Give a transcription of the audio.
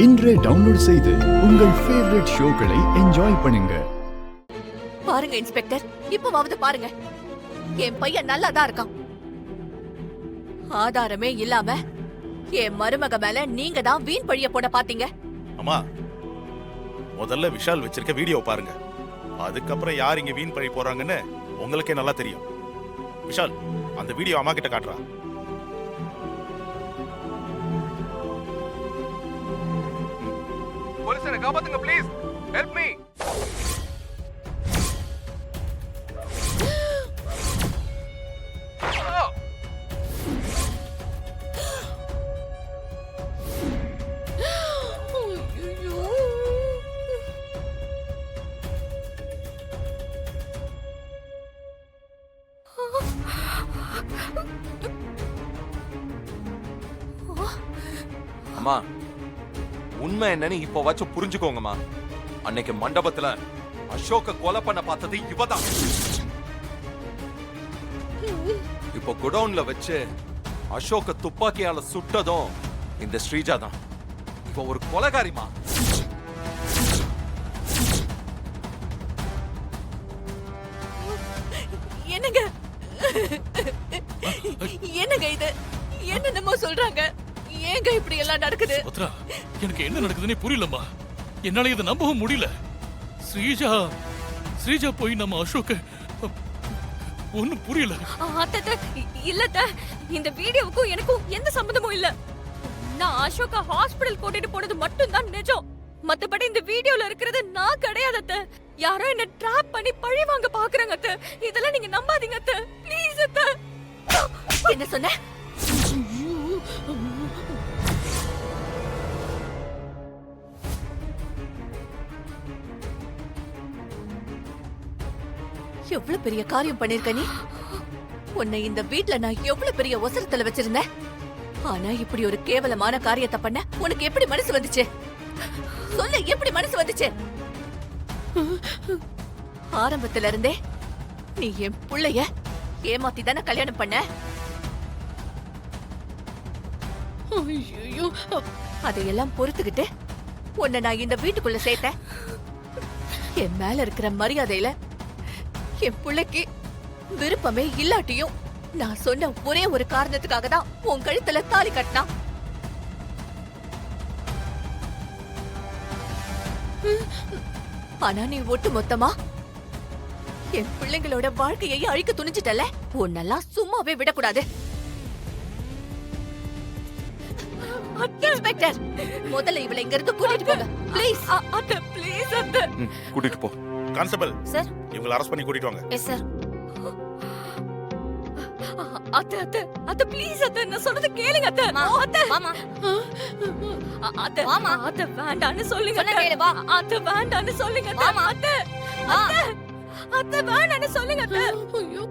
இன்றே டவுன்லோட் செய்து உங்கள் ஃபேவரட் ஷோக்களை என்ஜாய் பண்ணுங்க. பாருங்க இன்ஸ்பெக்டர், இப்பவாவது பாருங்க, என் பையன் நல்லா தான் இருக்கான். ஆதாரமே இல்லாம என் மருமக மேல நீங்க தான் வீண் பழிய போட பாத்தீங்க. அம்மா, முதல்ல விஷால் வச்சிருக்க வீடியோ பாருங்க. அதுக்கப்புறம் யார் இங்க வீண் பழி போறாங்கன்னு உங்களுக்கே நல்லா தெரியும். விஷால், அந்த வீடியோ அம்மா கிட்ட காட்டுறா. போலீஸரை காப்பாத்துங்க ப்ளீஸ், ஹெல்ப் மீ. அம்மா, உண்மை என்னன்னு இப்ப வச்சு புரிஞ்சுக்கோங்கம்மா. அன்னைக்கு மண்டபத்துல அசோக கொலை பண்ண பார்த்தது இவதான். இப்ப குடவுன்ல வச்சு அசோக துப்பாக்கியால சுட்டதும் இந்த ஸ்ரீஜா தான். இப்ப ஒரு கொலைகாரிமா. என்னங்க என்னங்க இது? என்னென்னமோ சொல்றாங்க. ஏங்க இப்படி எல்லாம் நடக்குது? பத்ரா, எனக்கு என்ன நடக்குதுன்னே புரியலம்மா. என்னால இதை நம்பவும் முடியல. ஸ்ரீஜா போய் நம்ம அசோக்க ஒண்ணும் புரியல. இல்ல, இந்த வீடியோவுக்கும் எனக்கும் எந்த சம்பந்தமும் இல்ல. நான் அசோகா ஹாஸ்பிடல் கூட்டிட்டு போனது மட்டும் தான் நிஜம். மத்தபடி இந்த வீடியோல இருக்கிறது நான் கிடையாது அத்தை. யாரோ என்ன ட்ராப் பண்ணி பழி வாங்க பாக்குறாங்க அத்தை. இதெல்லாம் நீங்க நம்பாதீங்க அத்தை, ப்ளீஸ் அத்தை. என்ன சொன்ன? எவ்வளவு பெரிய காரியம் பண்ணிருக்க நீ. உன்னை இந்த வீட்ல நான் எவ்வளவு பெரிய ஒசரத்துல வச்சிருந்தேன். ஆனா இப்படி ஒரு கேவலமான காரியத்தை பண்ண உனக்கு எப்படி மனசு வந்துச்சு? சொல்ல, எப்படி மனசு வந்துச்சு? ஆரம்பத்துல இருந்தே நீ என் புள்ளைய ஏமாத்தி தானே கல்யாணம் பண்ண. அதையெல்லாம் பொறுத்துக்கிட்டு உன்னை நான் இந்த வீட்டுக்குள்ள சேர்த்தேன். என் மேல இருக்கிற மரியாதையில என் பிள்ளைக்கு விருப்பமே இல்லாட்டியும் நான் சொன்ன ஒரே ஒரு காரணத்துக்காக தான் உன் கழுத்துல தாலி கட்டினான். ஆனா நீ ஒட்டு மொத்தமா என் பிள்ளைங்களோட வாழ்க்கையை அழிக்க துணிச்சிட்டல. உன்னெல்லாம் சும்மாவே விடக்கூடாது. இன்ஸ்பெக்டர், முதல்ல இவளை இங்க இருந்து கூட்டிட்டு போங்க ப்ளீஸ். அத்தை ப்ளீஸ் அத்தை. கூட்டிட்டு போ. கான்ஸ்டபிள் சார், இவங்களை அரெஸ்ட் பண்ணி கூட்டிட்டு வாங்க. Yes sir. அத்தை அத்தை அத்தை ப்ளீஸ் அத்தை, நான் சொல்றது கேளுங்க அத்தை. அத்தை மாமா, அத்தை மாமா, அத்தை வேண்டான்னு சொல்லுங்க அத்தை. கேளு வா. அத்தை வேண்டான்னு சொல்லுங்க அத்தை. அத்தை அத்தை வேண்டான்னு சொல்லுங்க அத்தை. ஐயோ